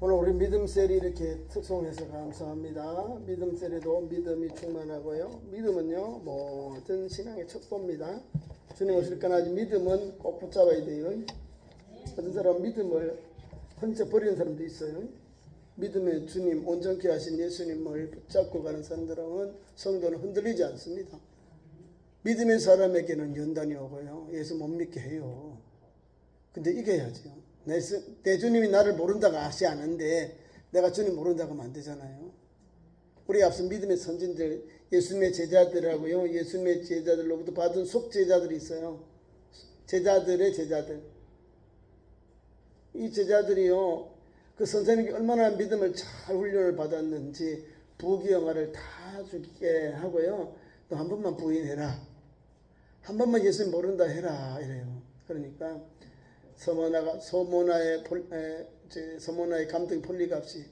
오늘 우리 믿음 셀이 이렇게 특송해서 감사합니다. 믿음 셀에도 믿음이 충만하고요. 믿음은요, 모든 신앙의 척도입니다. 주님 오실 때까지 믿음은 꼭 붙잡아야 돼요. 어떤 사람은 믿음을 혼자 버리는 사람도 있어요. 믿음의 주님, 온전케 하신 예수님을 붙잡고 가는 사람들은 성도는 흔들리지 않습니다. 믿음의 사람에게는 연단이 오고요. 예수 못 믿게 해요. 근데 이겨야죠. 내 주님이 나를 모른다고 아시 않은데 내가 주님 모른다고 하면 안 되잖아요. 우리 앞서 믿음의 선진들, 예수님의 제자들하고요. 예수님의 제자들로부터 받은 속제자들이 있어요. 제자들의 제자들. 이 제자들이요. 그 선생님이 얼마나 믿음을 잘 훈련을 받았는지 부귀영화를 다 주게 하고요. 너 한 번만 부인해라. 한 번만 예수님 모른다 해라. 이래요. 그러니까 서모나의 감독이 폴리갑시,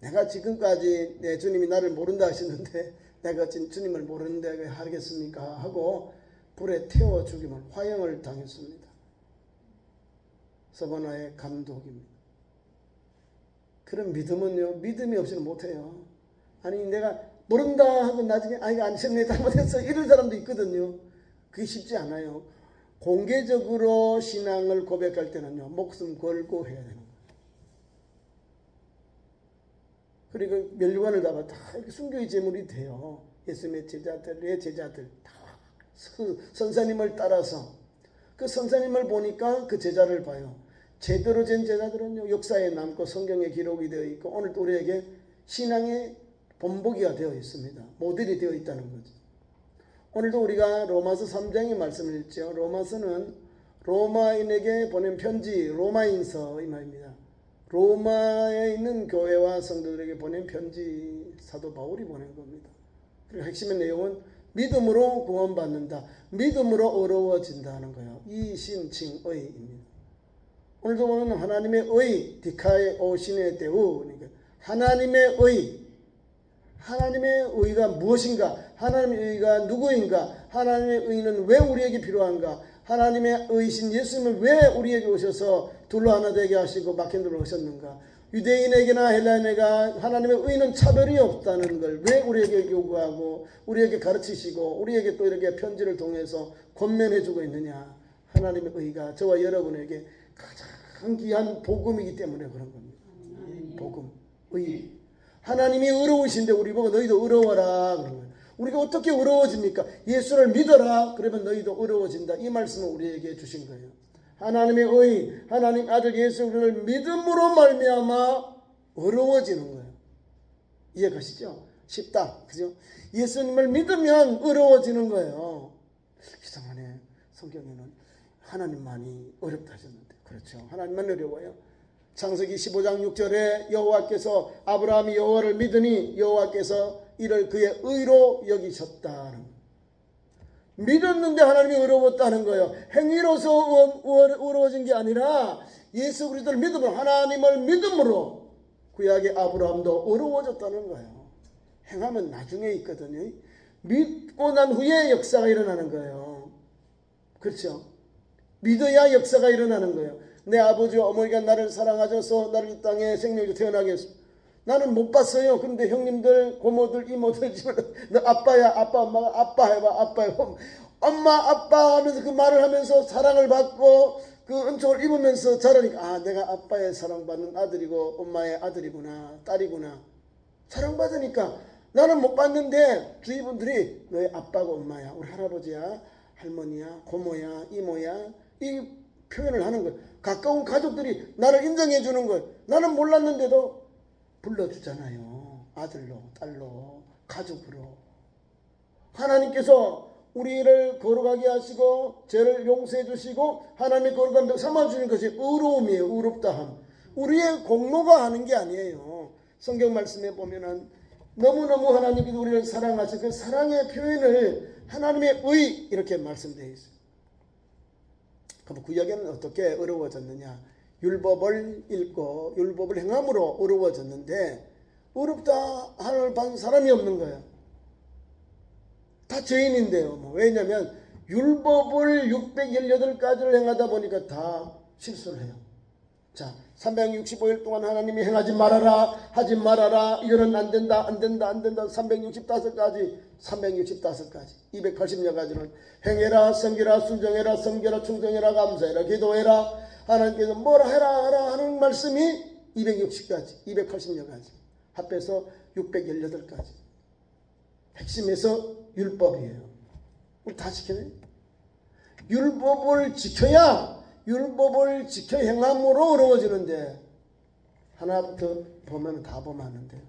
내가 지금까지 내 주님이 나를 모른다 하시는데 내가 주님을 모르는데 왜 하겠습니까? 하고 불에 태워 죽임을, 화형을 당했습니다. 서모나의 감독입니다. 그런 믿음은요, 믿음이 없이는 못해요. 아니 내가 모른다 하고 나중에 이거 아니셨네, 잘못했어, 이런 사람도 있거든요. 그게 쉽지 않아요. 공개적으로 신앙을 고백할 때는요, 목숨 걸고 해야 되는 거예요. 그리고 멸류관을 다가 다 이렇게 순교의 제물이 돼요. 예수님의 제자들의 제자들 다 그 선생님을 따라서, 그 선생님을 보니까 그 제자를 봐요. 제대로 된 제자들은요, 역사에 남고 성경에 기록이 되어 있고 오늘도 우리에게 신앙의 본보기가 되어 있습니다. 모델이 되어 있다는 거죠. 오늘도 우리가 로마서 3장의 말씀을 읽죠. 로마서는 로마인에게 보낸 편지, 로마인서 이 말입니다. 로마에 있는 교회와 성도들에게 보낸 편지, 사도 바울이 보낸 겁니다. 그리고 핵심의 내용은 믿음으로 구원받는다, 믿음으로 어려워진다는 거예요. 이신칭의입니다. 오늘도 보면 하나님의 의, 디카에 오시네 데우, 하나님의 의, 하나님의 의가 무엇인가? 하나님의 의가 누구인가? 하나님의 의는 왜 우리에게 필요한가? 하나님의 의신 예수님은 왜 우리에게 오셔서 둘로 하나 되게 하시고 막힌 돌로 오셨는가? 유대인에게나 헬라인에게 하나님의 의는 차별이 없다는 걸 왜 우리에게 요구하고 우리에게 가르치시고 우리에게 또 이렇게 편지를 통해서 권면해 주고 있느냐? 하나님의 의가 저와 여러분에게 가장 귀한 복음이기 때문에 그런 겁니다. 복음, 의. 하나님이 의로우신데 우리 보고 너희도 의로워라 그런 거예요. 우리가 어떻게 의로워집니까? 예수를 믿어라. 그러면 너희도 의로워진다. 이 말씀을 우리에게 주신 거예요. 하나님의 의, 하나님 아들 예수를 믿음으로 말미암아 의로워지는 거예요. 이해가시죠? 쉽다. 그죠? 예수님을 믿으면 의로워지는 거예요. 이상하네. 성경에는 하나님만이 어렵다 하셨는데. 그렇죠. 하나님만 어려워요. 창세기 15장 6절에 여호와께서 아브라함이 여호와를 믿으니 여호와께서 이를 그의 의로 여기셨다는 거예요. 믿었는데 하나님이 어려웠다는 거예요. 행위로서 어려워진 게 아니라 예수 그리스도를 믿음으로, 하나님을 믿음으로 구약의 아브라함도 어려워졌다는 거예요. 행하면 나중에 있거든요. 믿고 난 후에 역사가 일어나는 거예요. 그렇죠? 믿어야 역사가 일어나는 거예요. 내 아버지와 어머니가 나를 사랑하셔서 나를 이 땅에 생명으로 태어나게 했습니다. 나는 못 봤어요. 그런데 형님들, 고모들, 이모들 너 아빠야, 아빠, 엄마가 아빠 해봐, 아빠 해봐. 엄마, 아빠 하면서 그 말을 하면서 사랑을 받고 그 은총을 입으면서 자라니까 내가 아빠의 사랑받는 아들이고 엄마의 아들이구나, 딸이구나. 사랑받으니까 나는 못 봤는데 주위 분들이 너의 아빠고 엄마야, 우리 할아버지야, 할머니야, 고모야, 이모야, 이 표현을 하는 거예요. 가까운 가족들이 나를 인정해 주는 거예요. 나는 몰랐는데도 불러주잖아요. 아들로, 딸로, 가족으로. 하나님께서 우리를 거룩하게 하시고 죄를 용서해 주시고 하나님의 거룩함 삼아주는 것이 의로움이에요. 의롭다함. 우리의 공로가 하는 게 아니에요. 성경 말씀에 보면은 너무너무 하나님이 우리를 사랑하시고 그 사랑의 표현을 하나님의 의 이렇게 말씀되어 있어요. 그럼 구약에는 어떻게 어려워졌느냐? 율법을 읽고 율법을 행함으로 어려워졌는데 어렵다 하늘 받은 사람이 없는 거예요. 다 죄인인데요. 왜냐하면 율법을 618가지를 행하다 보니까 다 실수를 해요. 자, 365일 동안 하나님이 행하지 말아라, 하지 말아라, 이거는 안 된다, 안 된다, 안 된다. 365가지, 365가지, 280여 가지는 행해라, 섬기라, 순종해라, 섬겨라, 충성해라, 감사해라, 기도해라, 하나님께서 뭐라 해라 하라 하는 말씀이 260가지, 280여 가지, 합해서 618가지. 핵심에서 율법이에요. 우리 다 지켜야 돼요. 율법을 지켜야, 율법을 지켜 행함으로 어려워지는데, 하나부터 보면 다 범하는데.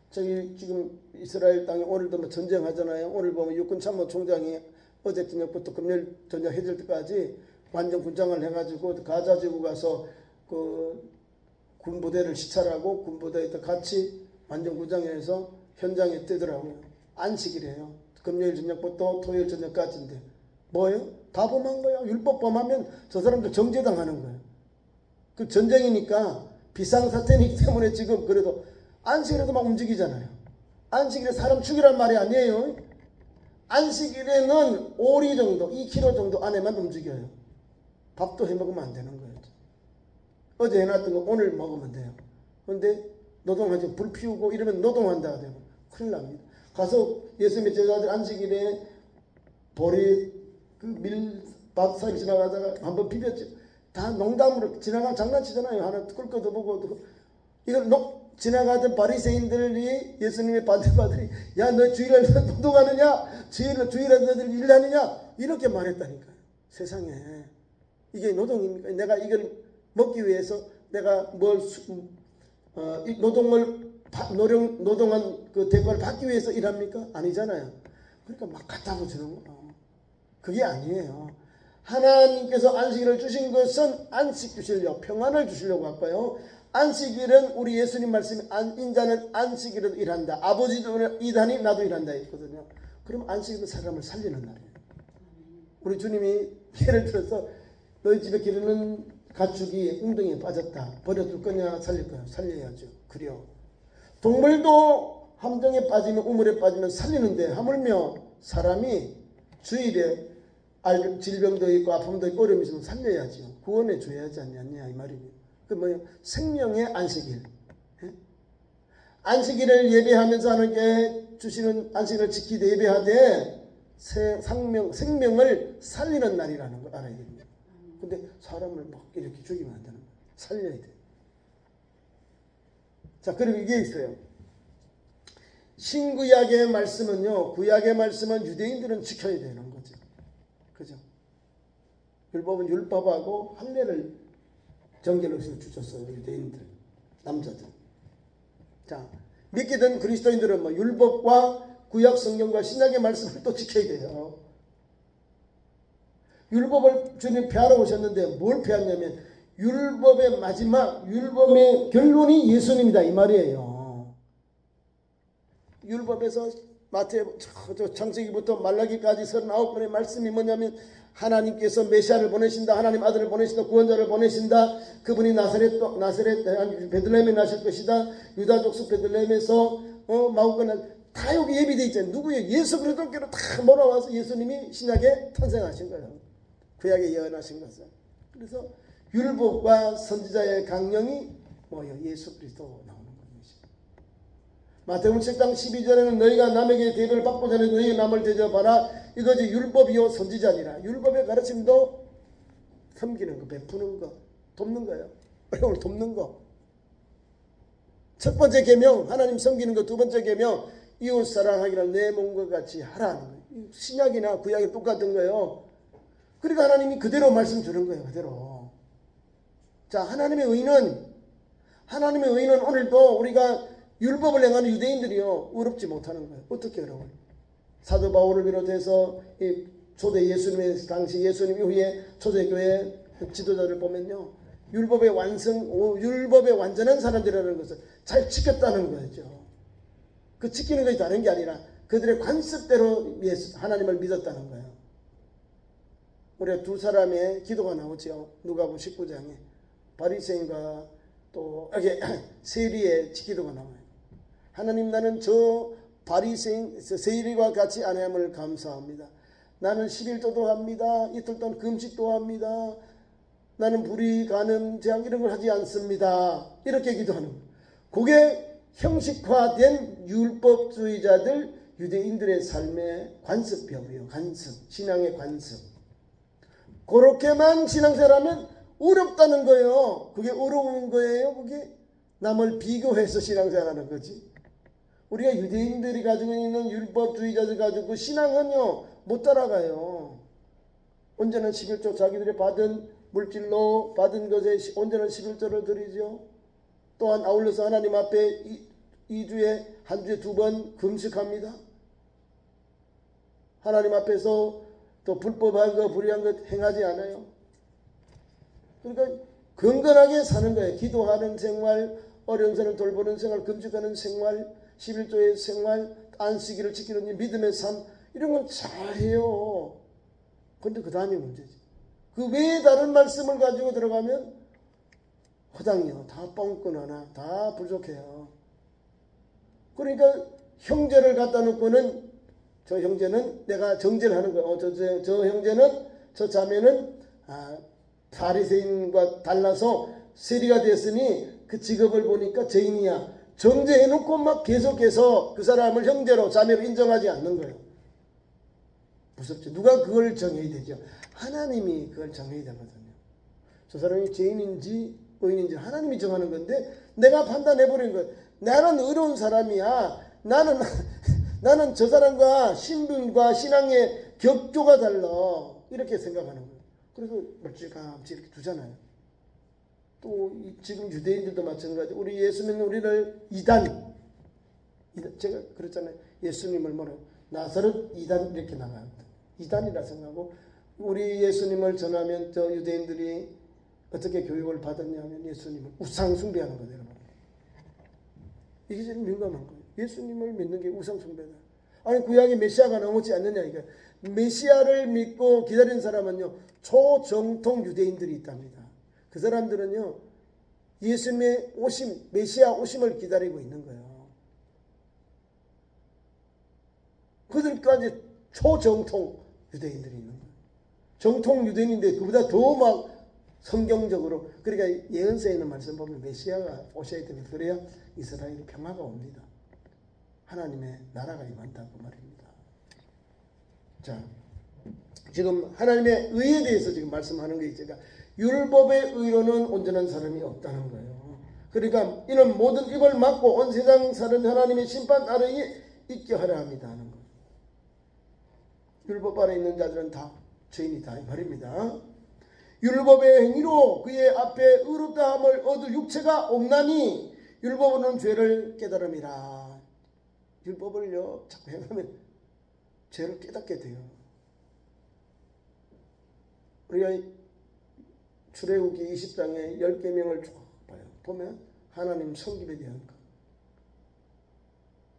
저기 지금 이스라엘 땅에 오늘도 뭐 전쟁하잖아요. 오늘 보면 육군참모총장이 어제 저녁부터 금요일 저녁 해질 때까지 완전 군장을 해가지고 가자 지구 가서 그 군부대를 시찰하고 군부대에 같이 완전 군장해서 현장에 뜨더라고요. 안식이래요. 금요일 저녁부터 토요일 저녁까지인데 뭐예요? 다 범한 거예요. 율법 범하면 저 사람들 정죄당하는 거예요. 그 전쟁이니까 비상사태이기 때문에 지금 그래도 안식일에도 막 움직이잖아요. 안식일에 사람 죽이란 말이 아니에요. 안식일에는 오리 정도, 2kg 정도 안에만 움직여요. 밥도 해먹으면 안 되는 거예요. 어제 해놨던 거 오늘 먹으면 돼요. 그런데 노동하지, 불 피우고 이러면 노동한다고 되고 큰일 납니다. 가서 예수님의 제자들 안식일에 보리 그 밀밥 사이 지나가다가 한번 비볐죠. 다 농담으로 장난치잖아요. 하나 꿀거도 보고 이걸 지나가던 바리새인들이 예수님의 반대파들이 야 너 주일날 노동하느냐? 주일날 너들 일하느냐? 이렇게 말했다니까요. 세상에 이게 노동입니까? 내가 이걸 먹기 위해서 내가 이 노동한 그 대가를 받기 위해서 일합니까? 아니잖아요. 그러니까 막 갖다 붙이는 거예요. 그게 아니에요. 하나님께서 안식일을 주신 것은 안식 주시려고, 평안을 주시려고 할까요? 안식일은 우리 예수님 말씀이 인자는 안식일에도 일한다. 아버지도 일하니 나도 일한다 했거든요. 그럼 안식일은 사람을 살리는 날이에요. 우리 주님이 예를 들어서 너희 집에 기르는 가축이 웅덩이에 빠졌다. 버려둘 거냐 살릴 거냐? 살려야죠. 그래요. 동물도 함정에 빠지면 우물에 빠지면 살리는데 하물며 사람이 주일에 질병도 있고 아픔도 있고 어려움이 있으면 살려야죠. 구원해 줘야 하지 않느냐 이 말이에요. 그 뭐예요? 생명의 안식일. 안식일을 예배하면서 하나님께 주시는 안식일을 지키되 예배하되 생명을 살리는 날이라는 걸 알아야 됩니다. 근데 사람을 막 이렇게 죽이면 안 되는 거예요. 살려야 돼요. 자, 그리고 이게 있어요. 신구약의 말씀은요, 구약의 말씀은 유대인들은 지켜야 되는 거죠. 그죠? 율법은 율법하고 할례를 정결없이 주셨어요. 유대인들, 남자들. 자, 믿게 된 그리스도인들은 뭐 율법과 구약 성경과 신약의 말씀을 또 지켜야 돼요. 율법을 주님 폐하러 오셨는데 뭘 폐하냐면 율법의 마지막, 율법의 결론이 예수님이다 이 말이에요. 율법에서 창세기부터 말라기까지 39권의 말씀이 뭐냐면 하나님께서 메시아를 보내신다. 하나님 아들을 보내신다. 구원자를 보내신다. 그분이 나사렛 베들레헴에 나실 것이다. 유다 족속 베들레헴에서 마음껏 다 여기 예비되어 있잖아요. 누구예요? 예수 그리스도께로 다 몰아와서 예수님이 신약에 탄생하신 거예요. 구약에 예언하신 것은. 그래서 율법과 선지자의 강령이 뭐예요? 예수 그리스도 나오는 것이죠. 마태복음 7장 12절에는 너희가 남에게 대접을 받고 전에 너희 남을 대접하라. 이것이 율법이요 선지자니라. 율법의 가르침도 섬기는 거, 베푸는 거, 돕는 거예요. 어려움을 돕는 거. 첫 번째 계명 하나님 섬기는 거, 두 번째 계명 이웃 사랑하기를 내 몸과 같이 하라는 거예요. 신약이나 구약이 똑같은 거예요. 그러니까 하나님이 그대로 말씀 주는 거예요. 그대로. 자, 하나님의 의는 오늘도 우리가 율법을 행하는 유대인들이요 어렵지 못하는 거예요. 어떻게 어려워요? 사도 바울을 비롯해서 이 초대 예수님의 당시 예수님 이후에 초대교회 지도자를 보면요 율법의 완전한 사람들이라는 것을 잘 지켰다는 거죠. 그 지키는 것이 다른 게 아니라 그들의 관습대로 하나님을 믿었다는 거예요. 우리가 두 사람의 기도가 나오죠. 누가복음 19장에 바리새인과 또 여기 세리의 기도가 나와요. 하나님 나는 저 바리새인 세리와 같이 아니함을 감사합니다. 나는 11조도 합니다. 이틀 동안 금식도 합니다. 나는 불의, 간음, 재앙 이런 걸 하지 않습니다. 이렇게 기도하는 거예요. 그게 형식화된 율법주의자들 유대인들의 삶의 관습병이에요. 관습, 신앙의 관습. 그렇게만 신앙생활하면 어렵다는 거예요. 그게 어려운 거예요. 그게 남을 비교해서 신앙생활하는 거지. 우리가 유대인들이 가지고 있는 율법주의자들 가지고 그 신앙은요 못 따라가요. 언제나 11조 자기들이 받은 물질로 받은 것에 언제나 11조를 드리죠. 또한 아울러서 하나님 앞에 2주에 한 주에 2번 금식합니다. 하나님 앞에서 또 불법한 것 불의한 것 행하지 않아요. 그러니까 건강하게 사는 거예요. 기도하는 생활, 어려운 사람을 돌보는 생활, 금식하는 생활, 11조의 생활, 안식일을 지키는 믿음의 삶 이런 건 잘해요. 그런데 그 다음이 문제지. 그 외에 다른 말씀을 가지고 들어가면 허당이요. 다 뻥끈 하나 다 부족해요. 그러니까 형제를 갖다 놓고는 저 형제는 내가 정죄를 하는 거예요. 저 형제는 저 자매는 바리새인과 달라서 세리가 됐으니 그 직업을 보니까 죄인이야. 정죄해놓고 막 계속해서 그 사람을 형제로 자매로 인정하지 않는 거예요. 무섭죠. 누가 그걸 정해야 되죠? 하나님이 그걸 정해야 되거든요. 저 사람이 죄인인지 의인인지 하나님이 정하는 건데 내가 판단해버린 거예요. 나는 의로운 사람이야. 나는 저 사람과 신분과 신앙의 격조가 달라. 이렇게 생각하는 거예요. 그래서 멀찌감치 이렇게 두잖아요. 또 지금 유대인들도 마찬가지. 우리 예수 믿는 우리를 이단. 제가 그랬잖아요. 예수님을 뭐라고 나사렛 이단 이렇게 나갑니다. 이단이라 생각하고 우리 예수님을 전하면 저 유대인들이 어떻게 교육을 받았냐면 예수님을 우상 숭배하는 거예요. 여러분. 이게 제일 민감한 거예요. 예수님을 믿는 게 우상 숭배다. 아니 구약에 메시아가 나오지 않느냐 이게. 메시아를 믿고 기다리는 사람은요 초정통 유대인들이 있답니다. 그 사람들은요 예수님의 오심, 메시아 오심을 기다리고 있는 거예요. 그들까지 초정통 유대인들이 있는 거예요. 정통 유대인인데 그보다 더 막 성경적으로 그러니까 예언서에 있는 말씀 보면 메시아가 오셔야 되면 그래야 이스라엘이 평화가 옵니다. 하나님의 나라가 임한다고 말입니다. 자, 지금 하나님의 의에 대해서 지금 말씀하는 게 있으니까 율법의 의로는 온전한 사람이 없다는 거예요. 그러니까 이는 모든 입을 막고 온 세상 사는 하나님의 심판 아래에 있게 하려 합니다 하는 거예요. 율법 아래 있는 자들은 다 죄인이다 이 말입니다. 율법의 행위로 그의 앞에 의롭다함을 얻을 육체가 없나니 율법은 죄를 깨달음이라. 율법을요 자꾸 행하면 죄를 깨닫게 돼요. 우리가 출애굽기 20장에 10계명을 쭉 봐요. 보면 하나님 성김에 대한 것.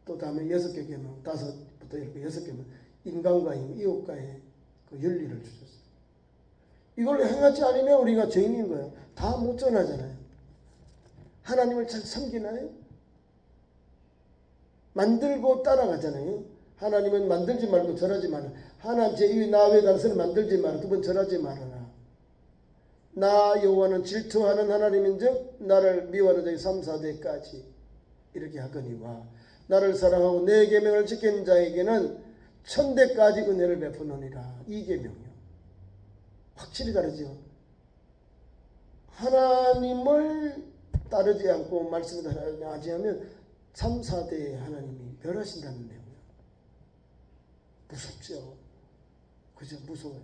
또 다음에 6개 계명, 5부터 이렇게 6개명 인간과의 이웃과의 그 윤리를 주셨어요. 이걸 행하지 않으면 우리가 죄인인 거예요. 다 못 전하잖아요. 하나님을 잘 섬기나요? 만들고 따라가잖아요. 하나님은 만들지 말고 절하지 마라. 하나님 제2 나 외에 다른 사람 만들지 마라. 두 번 절하지 말아라. 나 여호와는 질투하는 하나님인즉 나를 미워하는 자의 3, 4대까지 이렇게 하거니와 나를 사랑하고 내 계명을 지키는 자에게는 1000대까지 은혜를 베푸노니라. 이 계명이요. 확실히 다르죠. 하나님을 따르지 않고 말씀을 하지 않으면 3, 4대의 하나님이 멸하신다는 내용이에요. 무섭죠. 그죠? 무서워요.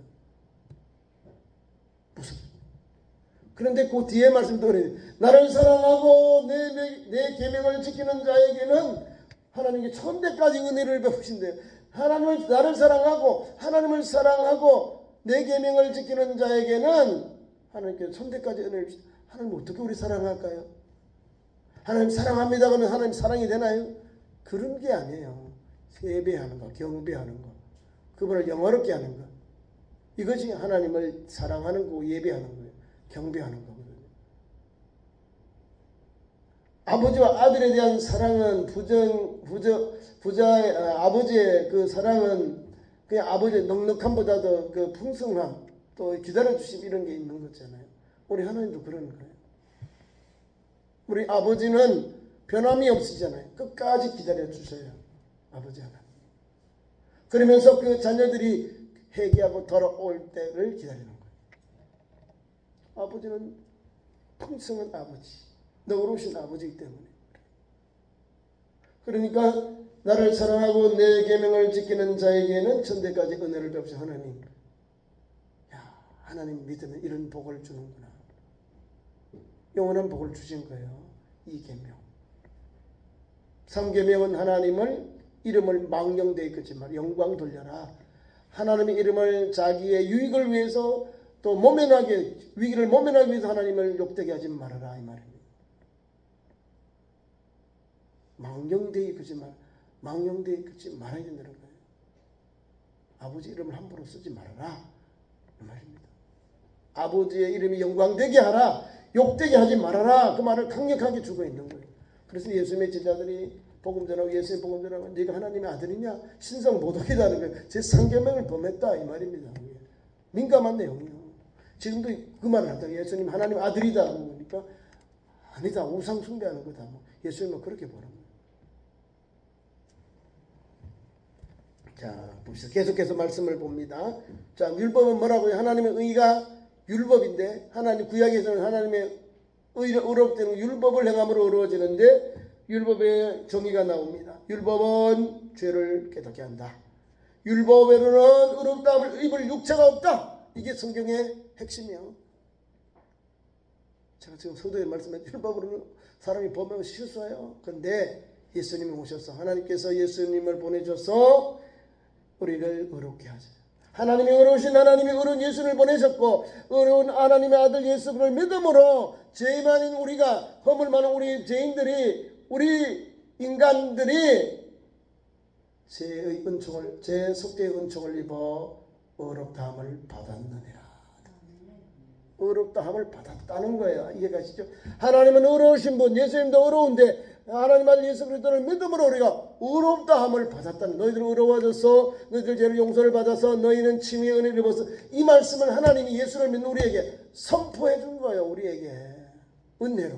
무섭죠. 그런데 그 뒤에 말씀도 그래요. 나를 사랑하고 내 계명을 지키는 자에게는 하나님께 1000대까지 은혜를 베푸신대요. 하나님을 나를 사랑하고 하나님을 사랑하고 내 계명을 지키는 자에게는 하나님께 1000대까지 은혜를 주신다. 하나님 어떻게 우리 사랑할까요? 하나님 사랑합니다 그러면 하나님 사랑이 되나요? 그런 게 아니에요. 예배하는 거, 경배하는 거, 그분을 영화롭게 하는 거. 이것이 하나님을 사랑하는 거고 예배하는 거예요. 경배하는 거거든요. 아버지와 아들에 대한 사랑은 아버지의 그 사랑은 그냥 아버지의 넉넉함보다도 그 풍성함 또 기다려주심 이런 게 있는 거잖아요. 우리 하나님도 그런 거예요. 우리 아버지는 변함이 없으시잖아요. 끝까지 기다려 주셔요. 아버지 하나님. 그러면서 그 자녀들이 회개하고 돌아올 때를 기다리는 거예요. 아버지는 풍성한 아버지, 너그러우신 아버지이기 때문에. 그러니까 나를 사랑하고 내 계명을 지키는 자에게는 천대까지 은혜를 베푸신 하나님. 야, 하나님 믿으면 이런 복을 주는구나. 영원한 복을 주신 거예요. 이 계명. 3계명은 하나님을 이름을 망령되이 끄지 말아 영광 돌려라. 하나님의 이름을 자기의 유익을 위해서 또 위기를 모면하기 위해서 하나님을 욕되게 하지 말아라 이 말입니다. 망령되이 끄지 말아야 된다는 거예요. 아버지 이름을 함부로 쓰지 말아라 이 말입니다. 아버지의 이름이 영광되게 하라, 욕되게 하지 말아라, 그 말을 강력하게 주고 있는 거예요. 그래서 예수님의 제자들이 복음 전하고 예수님 복음 전하고 네가 하나님의 아들이냐? 신성 모독이라는 거예요. 제 3계명을 범했다 이 말입니다. 민감한 내용이에요. 지금도 그 말을 한다. 예수님 하나님 아들이다 하는 거니까 아니다. 우상 숭배하는 거다. 예수님은 그렇게 보는 거예요. 자, 봅시다. 계속해서 말씀을 봅니다. 자, 율법은 뭐라고요? 하나님의 의가 율법인데 하나님 구약에서는 하나님의 의롭다는 율법을 행함으로 의로워지는데 율법의 정의가 나옵니다. 율법은 죄를 깨닫게 한다. 율법에는 의롭다함을 입을 육체가 없다. 이게 성경의 핵심이에요. 제가 지금 서두에 말씀한 율법으로는 사람이 범하고 실수해요. 그런데 예수님이 오셔서 하나님께서 예수님을 보내줘서 우리를 의롭게 하세요. 하나님이 의로우신 하나님이 의로운 예수를 보내셨고 의로운 하나님의 아들 예수를 믿음으로 죄 많은 우리가 허물 많은 우리 죄인들이 우리 인간들이 죄의 은총을 죄 속죄의 은총을 입어 의롭다함을 받았느니라. 의롭다함을 받았다는 거예요. 이해가시죠? 하나님은 의로우신 분, 예수님도 의로운데 하나님 아들 예수 그리스도를 믿음으로 우리가 의롭다함을 받았다는, 너희들 의로워져서 너희들 죄를 용서를 받아서 너희는 칭의의 은혜를 입어서, 이 말씀을 하나님이 예수를 믿는 우리에게 선포해 준 거예요. 우리에게 은혜로.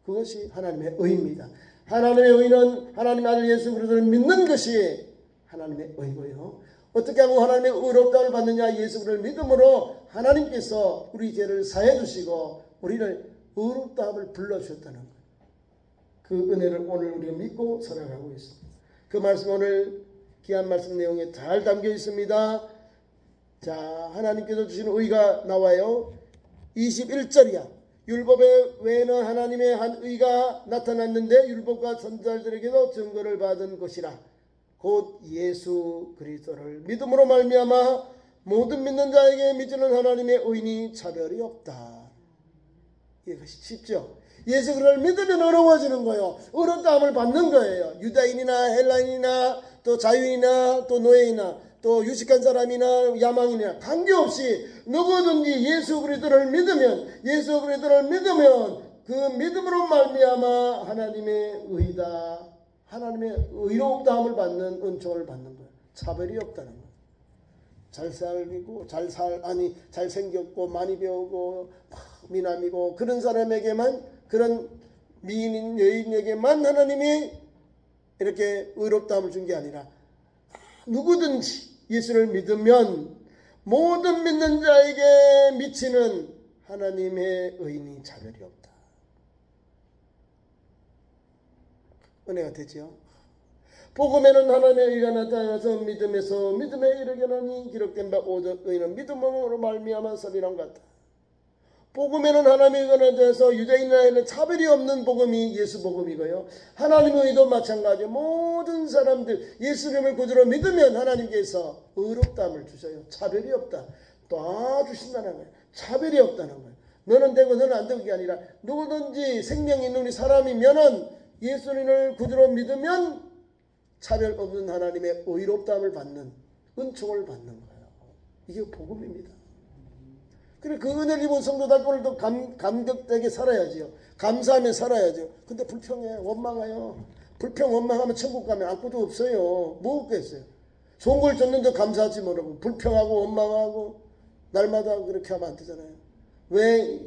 그것이 하나님의 의입니다. 하나님의 의는 하나님 아들 예수 그리스도를 믿는 것이 하나님의 의고요. 어떻게 하면 하나님의 의롭다함을 받느냐? 예수 그리스도를 믿음으로 하나님께서 우리 죄를 사해 주시고 우리를 의롭다함을 불러주셨다는 거예요. 그 은혜를 오늘 우리가 믿고 살아가고 있습니다. 그 말씀 오늘 귀한 말씀 내용에 잘 담겨 있습니다. 자, 하나님께서 주신 의가 나와요. 21절이야. 율법에 외에는 하나님의 한 의가 나타났는데 율법과 선지자들에게도 증거를 받은 것이라. 곧 예수 그리스도를 믿음으로 말미암아 모든 믿는 자에게 믿는 하나님의 의인이 차별이 없다. 이것이 쉽죠? 예수 그리스도를 믿으면 어려워지는 거예요. 의롭다함을 받는 거예요. 유다인이나 헬라인이나 또 자유인이나 또 노예이나 또 유식한 사람이나 야망이나 관계없이 누구든지 예수 그리스도를 믿으면 그 믿음으로 말미암아 하나님의 의다. 하나님의 의롭다함을 받는 은총을 받는 거예요. 차별이 없다는 거예요. 잘생겼고 많이 배우고 미남이고 그런 사람에게만, 그런 미인인 여인에게만 하나님이 이렇게 의롭다함을 준 게 아니라 누구든지 예수를 믿으면 모든 믿는 자에게 미치는 하나님의 의인이 차별이 없다. 은혜가 되죠. 복음에는 하나님의 의가 나타나서 믿음에서 믿음에 이르게나니 기록된 바 오직 의는 믿음으로 말미암아 서리랑 같다. 복음에는 하나님의 의가 나타나서 유대인에는 차별이 없는 복음이 예수 복음이고요. 하나님의 의도 마찬가지예요. 모든 사람들 예수님을 구주로 믿으면 하나님께서 의롭다함을 주셔요. 차별이 없다. 다 주신다는 거예요. 차별이 없다는 거예요. 너는 되고 너는 안 되고 게 아니라 누구든지 생명이 있는 우리 사람이면은 예수님을 구주로 믿으면 차별 없는 하나님의 의롭다함을 받는, 은총을 받는 거예요. 이게 복음입니다. 그래, 그 은혜를 입은 성도들 오늘도 감격되게 살아야지요. 감사하며 살아야죠. 근데 불평해, 원망해요. 불평, 원망하면 천국 가면 아무것도 없어요. 뭐 없겠어요. 좋은 걸 줬는데 감사하지 못하고 불평하고 원망하고 날마다 그렇게 하면 안 되잖아요. 왜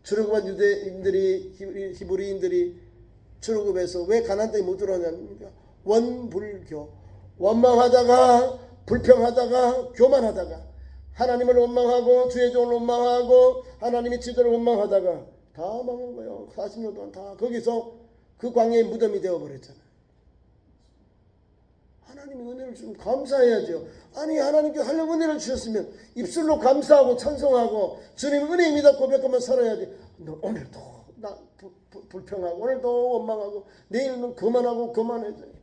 출애굽한 유대인들이 히브리인들이 출애굽해서 왜 가나안 땅에 못 들어가냐면 원불교, 원망하다가 불평하다가 교만하다가 하나님을 원망하고 주의 종을 원망하고 하나님의 지도를 원망하다가 다 망한 거예요. 40년 동안 다 거기서 그 광야의 무덤이 되어버렸잖아요. 하나님이 은혜를 주면 감사해야죠. 아니 하나님께 하려고 은혜를 주셨으면 입술로 감사하고 찬송하고 주님 은혜입니다 고백하면 살아야지. 너 오늘도 나 불평하고 오늘도 원망하고 내일은 그만하고 그만해져.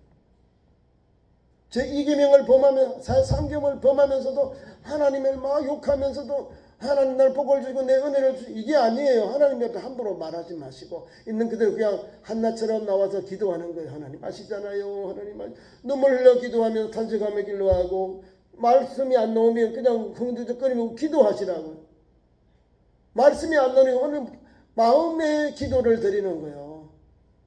제 2계명을 범하면 3계명을 범하면서도 하나님을 막 욕하면서도 하나님 날 복을 주고 내 은혜를 주고 이게 아니에요. 하나님 옆에 함부로 말하지 마시고 있는 그대로 그냥 한나처럼 나와서 기도하는 거예요. 하나님 아시잖아요. 하나님 눈물 흘려 기도하며 탄식하며 기도하고 말씀이 안 나오면 그냥 흥두적거리며 기도하시라고. 말씀이 안 나오면 오늘 마음의 기도를 드리는 거예요.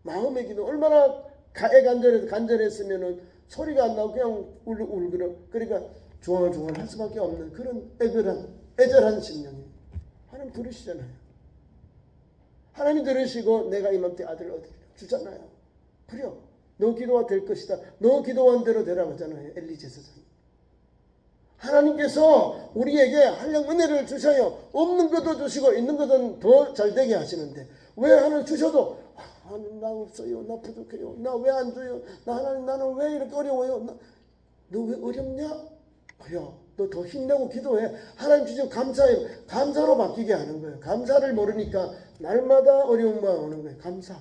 마음의 기도 얼마나 간절했으면은 소리가 안 나오고 그냥 울그러. 그러니까 중얼중얼 할 수밖에 없는 그런 애절한 심령이 하나님 들으시잖아요. 하나님 들으시고 내가 이맘때 아들 얻으리라 주잖아요. 그래 너 기도가 될 것이다. 너 기도한 대로 되라고 하잖아요. 엘리 제사장. 하나님께서 우리에게 한량 은혜를 주셔요. 없는 것도 주시고 있는 것은 더 잘되게 하시는데 왜 하나님 주셔도 하나님 나 없어요. 나 부족해요. 나 왜 안 줘요. 나 하나님 나는 왜 이렇게 어려워요. 너 왜 어렵냐? 그래 너 더 힘내고 기도해. 하나님 주셔서 감사해요. 감사로 바뀌게 하는 거예요. 감사를 모르니까 날마다 어려운 마음 오는 거예요. 감사.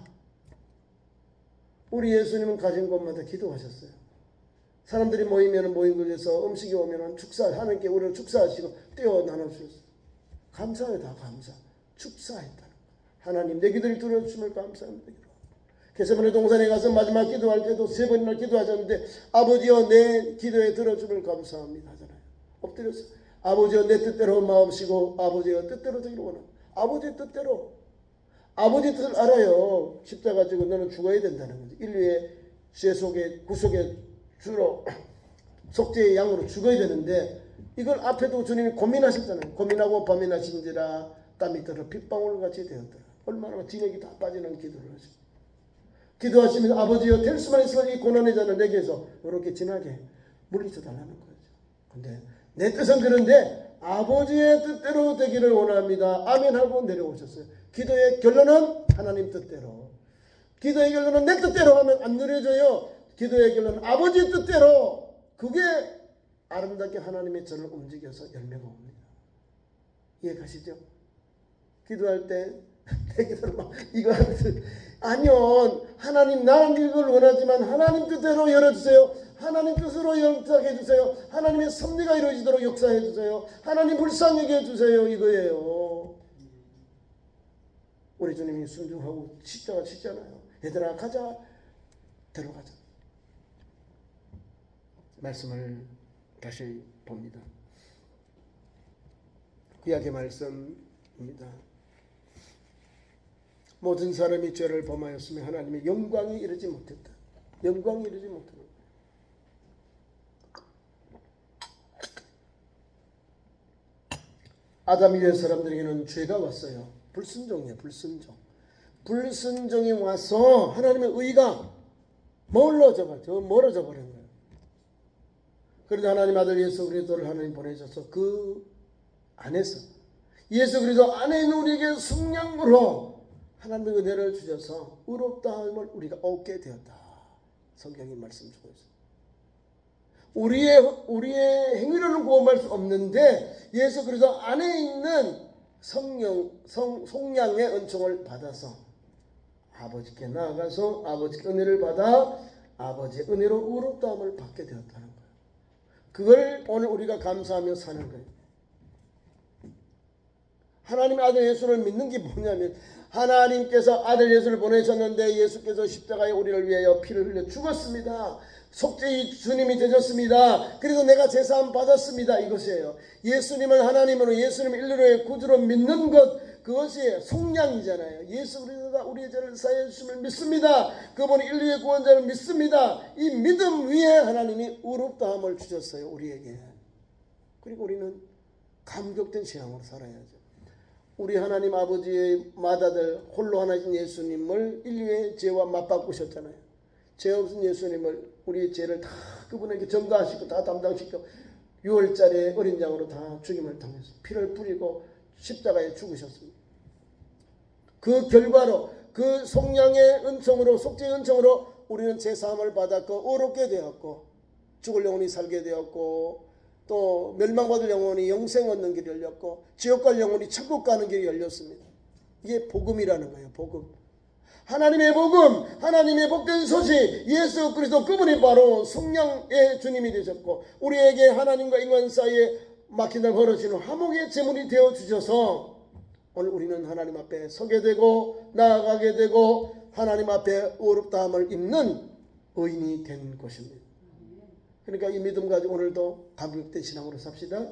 우리 예수님은 가진 곳마다 기도하셨어요. 사람들이 모이면 모인 곳에서 음식이 오면 하나님께 우리를 축사하시고 떼어 나눠주셨어요. 감사해 다 감사. 축사했다는 거예요. 하나님 내 기도를 들어주심을 감사합니다. 게세마네 동산에 가서 마지막 기도할 때도 3번이나 기도하셨는데 아버지여 내 기도에 들어주심을 감사합니다 하잖아요. 엎드려서 아버지여 내 뜻대로 마음씨고 아버지여 뜻대로 되기를 원합니다. 아버지의 뜻대로. 아버지 뜻을 알아요. 십자가 지고 너는 죽어야 된다는 거지. 인류의 죄 속에 구속의 주로 속죄의 양으로 죽어야 되는데 이걸 앞에도 주님이 고민하셨잖아요. 고민하고 범인하신지라 땀이 들어 빗방울같이 되었더라. 얼마나 진액이 다 빠지는 기도를 하시고 기도하시면서 아버지여 될 수만 있으면 이 고난의 잔을 내게서 이렇게 진하게 물리쳐 달라는 거죠. 근데 내 뜻은 그런데 아버지의 뜻대로 되기를 원합니다. 아멘 하고 내려오셨어요. 기도의 결론은 하나님 뜻대로. 기도의 결론은 내 뜻대로 하면 안 누려져요. 기도의 결론은 아버지의 뜻대로. 그게 아름답게 하나님의 저를 움직여서 열매가 옵니다. 이해 가시죠? 기도할 때 내 기도를 막 이거 하면서 아니요. 하나님 나는 이걸 원하지만 하나님 뜻대로 열어주세요. 하나님 뜻으로 역사해 주세요. 하나님의 섭리가 이루어지도록 역사해 주세요. 하나님 불쌍하게 해주세요. 이거예요. 우리 주님이 순종하고 십자가 치잖아요. 얘들아 가자. 데려가자. 말씀을 다시 봅니다. 구약의 말씀입니다. 모든 사람이 죄를 범하였으며 하나님의 영광이 이르지 못했다. 영광이 이르지 못했다. 아담 이후의 사람들에게는 죄가 왔어요. 불순종이에요. 불순종. 불순종이 와서 하나님의 의가 멀어져 버린 거예요. 그런데 하나님 아들 예수 그리스도를 하나님 보내셔서 그 안에서 예수 그리스도 안에 있는 우리에게 성령으로 하나님의 은혜를 주셔서 의롭다함을 우리가 얻게 되었다. 성경이 말씀 주고 있습니다. 우리의 행위로는 구원할 수 없는데 예수 그리스도 안에 있는 성령의 은총을 받아서 아버지께 나아가서 아버지께 은혜를 받아 아버지의 은혜로 의롭다함을 받게 되었다는 거예요. 그걸 오늘 우리가 감사하며 사는 거예요. 하나님의 아들 예수를 믿는 게 뭐냐면 하나님께서 아들 예수를 보내셨는데 예수께서 십자가에 우리를 위하여 피를 흘려 죽었습니다. 속죄의 주님이 되셨습니다. 그래서 내가 제사함 받았습니다. 이것이에요. 예수님은 하나님으로 예수님을 인류의 구주로 믿는 것 그것이 속량이잖아요. 예수 그리스도가 우리의 죄를 사하여 주심을 믿습니다. 그분이 인류의 구원자를 믿습니다. 이 믿음 위에 하나님이 의롭다함을 주셨어요. 우리에게. 그리고 우리는 감격된 신앙으로 살아야죠. 우리 하나님 아버지의 맏아들 홀로 하나신 예수님을 인류의 죄와 맞바꾸셨잖아요. 죄 없은 예수님을 우리의 죄를 다 그분에게 전가하시고 다 담당시켜 6월절에 어린 양으로 다 죽임을 당해서 피를 뿌리고 십자가에 죽으셨습니다. 그 결과로 그 속량의 은총으로 속죄의 은총으로 우리는 제사함을 받았고 의롭게 되었고 죽을 영혼이 살게 되었고 또 멸망받을 영혼이 영생 얻는 길이 열렸고 지옥 갈 영혼이 천국 가는 길이 열렸습니다. 이게 복음이라는 거예요. 복음. 하나님의 복음, 하나님의 복된 소식, 예수 그리스도 그분이 바로 속량의 주님이 되셨고 우리에게 하나님과 인간 사이에 막힌다 걸어지는 화목의 제물이 되어주셔서 오늘 우리는 하나님 앞에 서게 되고 나아가게 되고 하나님 앞에 의롭다함을 입는 의인이 된 것입니다. 그러니까 이 믿음 가지고 오늘도 감격된 신앙으로 삽시다.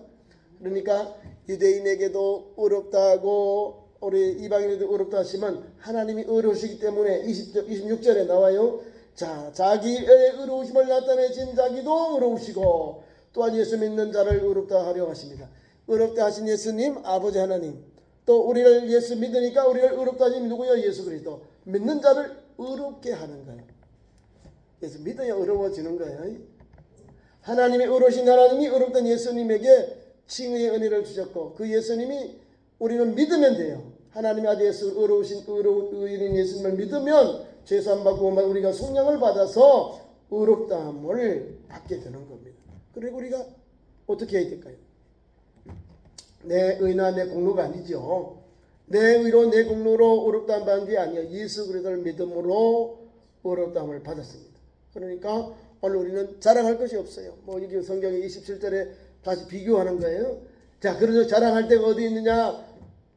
그러니까 유대인에게도 의롭다고 우리 이방인에도 의롭다 하시면 하나님이 의로우시기 때문에 26절에 나와요. 자, 자기의 의로우심을 나타내신 자기도 의로우시고 또한 예수 믿는 자를 의롭다 하려 하십니다. 의롭다 하신 예수님 아버지 하나님 또 우리를 예수 믿으니까 우리를 의롭다 하신 누구요? 예수 그리스도. 믿는 자를 의롭게 하는 거예요. 예수 믿어야 의로워지는 거예요. 하나님의 의로우신 하나님이 의롭던 예수님에게 칭의의 은혜를 주셨고 그 예수님이 우리는 믿으면 돼요. 하나님의 아들 예수 의로우신 의인인 예수님을 믿으면 죄사함 받고 우리가 속량을 받아서 의롭다함을 받게 되는 겁니다. 그리고 우리가 어떻게 해야 될까요? 내 의나 내 공로가 아니죠. 내 의로 내 공로로 의롭다함 받은 게 아니에요. 예수 그리스도를 믿음으로 의롭다함을 받았습니다. 그러니까 오늘 우리는 자랑할 것이 없어요. 뭐 여기 성경에 27절에 다시 비교하는 거예요. 자, 그래서 자랑할 데가 어디 있느냐?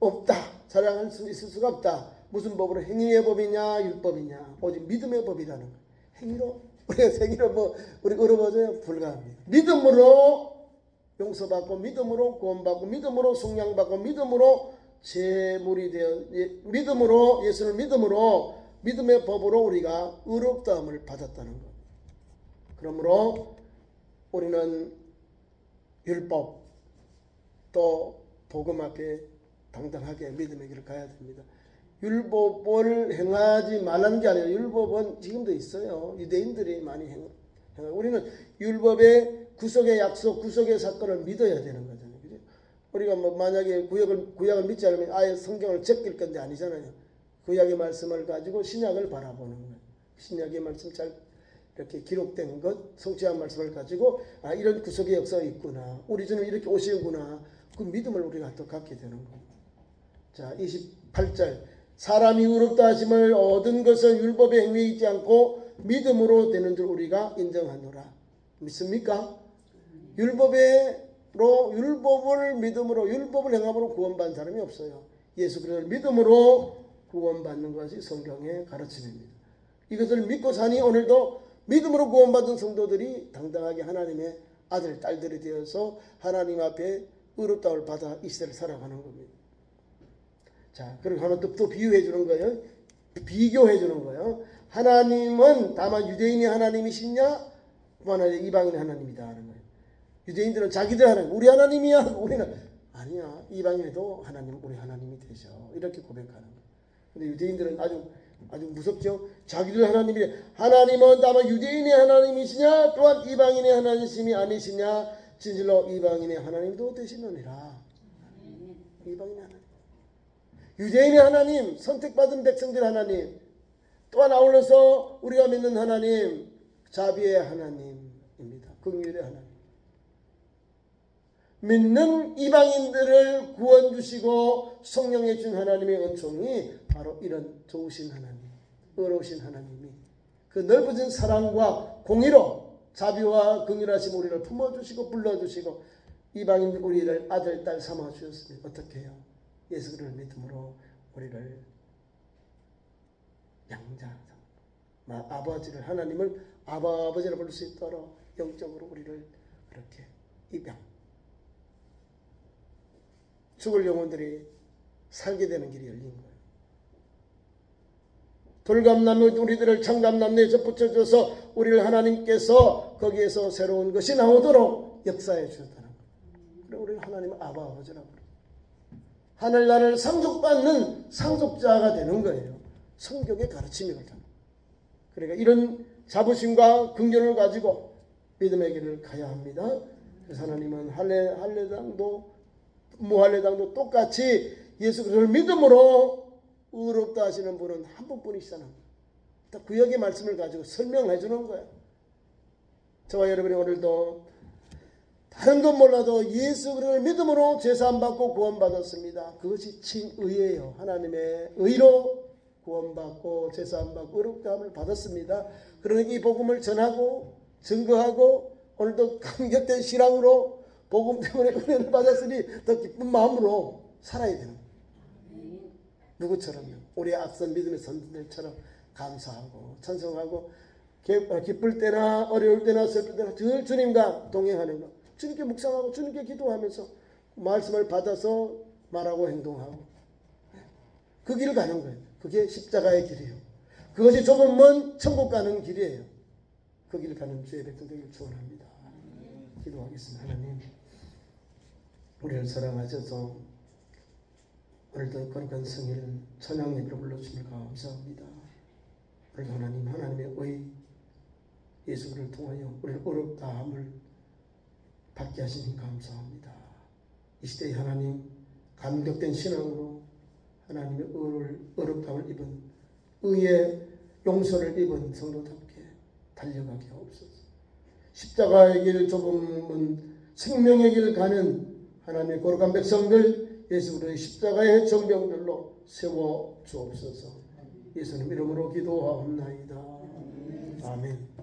없다. 자랑할 수 있을 수가 없다. 무슨 법으로? 행위의 법이냐 율법이냐? 오직 믿음의 법이라는 거예요. 행위로 우리가 행위로 뭐 우리 의로워져요? 불가합니다. 믿음으로 용서받고 믿음으로 구원받고 믿음으로 속량받고 믿음으로 제물이 되어 믿음으로 예수를 믿음으로 믿음의 법으로 우리가 의롭다함을 받았다는 것. 그러므로 우리는 율법 또 복음 앞에 당당하게 믿음의 길을 가야 됩니다. 율법을 행하지 말라는 게 아니라 율법은 지금도 있어요. 유대인들이 많이 행하고 우리는 율법의 구속의 약속, 구속의 사건을 믿어야 되는 거잖아요. 그죠? 우리가 뭐 만약에 구약을 믿지 않으면 아예 성경을 제낄 건데 아니잖아요. 구약의 말씀을 가지고 신약을 바라보는 거예요. 신약의 말씀 잘 이렇게 기록된 것, 성취한 말씀을 가지고 아 이런 구속의 역사가 있구나. 우리 주님 이렇게 오시구나. 그 믿음을 우리가 또 갖게 되는 거예요. 자, 28절 사람이 의롭다 하심을 얻은 것은 율법의 행위에 있지 않고 믿음으로 되는 줄 우리가 인정하노라. 믿습니까? 율법을 믿음으로 율법을 행함으로 구원받는 사람이 없어요. 예수 그리스도를 믿음으로 구원받는 것이 성경의 가르침입니다. 이것을 믿고 사니 오늘도 믿음으로 구원받은 성도들이 당당하게 하나님의 아들, 딸들이 되어서 하나님 앞에 의롭다움을 받아 이 시대를 살아가는 겁니다. 자, 그리고 하나 또 비유해 주는 거예요. 비교해 주는 거예요. 하나님은 다만 유대인이 하나님이시냐? 그만하지 이방인의 하나님이다 하는 거예요. 유대인들은 자기들 하나님, 우리 하나님이야. 우리는 아니야. 이방인에도 하나님, 우리 하나님이 되셔. 이렇게 고백하는 거예요. 근데 유대인들은 아주 무섭죠. 자기들 하나님이 하나님은 다만 유대인의 하나님이시냐? 또한 이방인의 하나님이심이 아니시냐? 진실로 이방인의 하나님도 되시느니라. 이방인의 하나님. 유대인의 하나님, 선택받은 백성들 하나님, 또한 아울러서 우리가 믿는 하나님, 자비의 하나님입니다. 긍휼의 하나님. 믿는 이방인들을 구원 주시고 성령해 준 하나님의 은총이 바로 이런 좋으신 하나님, 의로우신 하나님이 그 넓어진 사랑과 공의로 자비와 긍휼하심 우리를 품어주시고 불러주시고 이방인 우리를 아들, 딸 삼아주셨습니다. 어떻게 해요? 예수 그리스도를 믿음으로 우리를 양자 아버지를 하나님을 아버지라 부를 수 있도록 영적으로 우리를 그렇게 입양 죽을 영혼들이 살게 되는 길이 열린 거예요. 돌감나무 우리들을 창감나무에 붙여줘서 우리를 하나님께서 거기에서 새로운 것이 나오도록 역사해 주셨다는 거예요. 그리고 우리를 하나님은 아버지라고 그래요. 하늘나라를 상속받는 상속자가 되는 거예요. 성경의 가르침이 그렇다. 그러니까 이런 자부심과 긍휼을 가지고 믿음의 길을 가야 합니다. 그래서 하나님은 할례당도 무할례당도 똑같이 예수 그리스도를 믿음으로 의롭다 하시는 분은 한 분뿐이시잖아요. 구약의 말씀을 가지고 설명해 주는 거예요. 저와 여러분이 오늘도 다른 건 몰라도 예수 그리스도를 믿음으로 제사함 받고 구원받았습니다. 그것이 진의예요. 하나님의 의로 구원받고 제사함 받고 의롭다함을 받았습니다. 그러니까 이 복음을 전하고 증거하고 오늘도 감격된 신앙으로 복음 때문에 은혜를 받았으니 더 기쁜 마음으로 살아야 되는 거예요. 누구처럼요? 우리 앞선 믿음의 선생들처럼 감사하고 찬송하고 기쁠 때나 어려울 때나 슬플 때나 늘 주님과 동행하는 것. 주님께 묵상하고 주님께 기도하면서 말씀을 받아서 말하고 행동하고 그 길을 가는 거예요. 그게 십자가의 길이에요. 그것이 조금은 천국 가는 길이에요. 그 길을 가는 주의 백성 되기를 축원합니다. 기도하겠습니다. 하나님, 우리를 사랑하셔서 오늘도 거룩한 성일 찬양 예배를 불러주시니 감사합니다. 오늘도 하나님의 의 예수를 통하여 우리를 의롭다함을 받게 하시니 감사합니다. 이 시대에 하나님 감격된 신앙으로 하나님의 의롭다함을 입은 의의 용서를 입은 성도답게 달려가게 하옵소서. 십자가의 길 조금은 생명의 길 가는 하나님의 거룩한 백성들 예수 그리스도의 십자가의 정병들로 세워 주옵소서. 예수님 이름으로 기도하옵나이다. 아멘.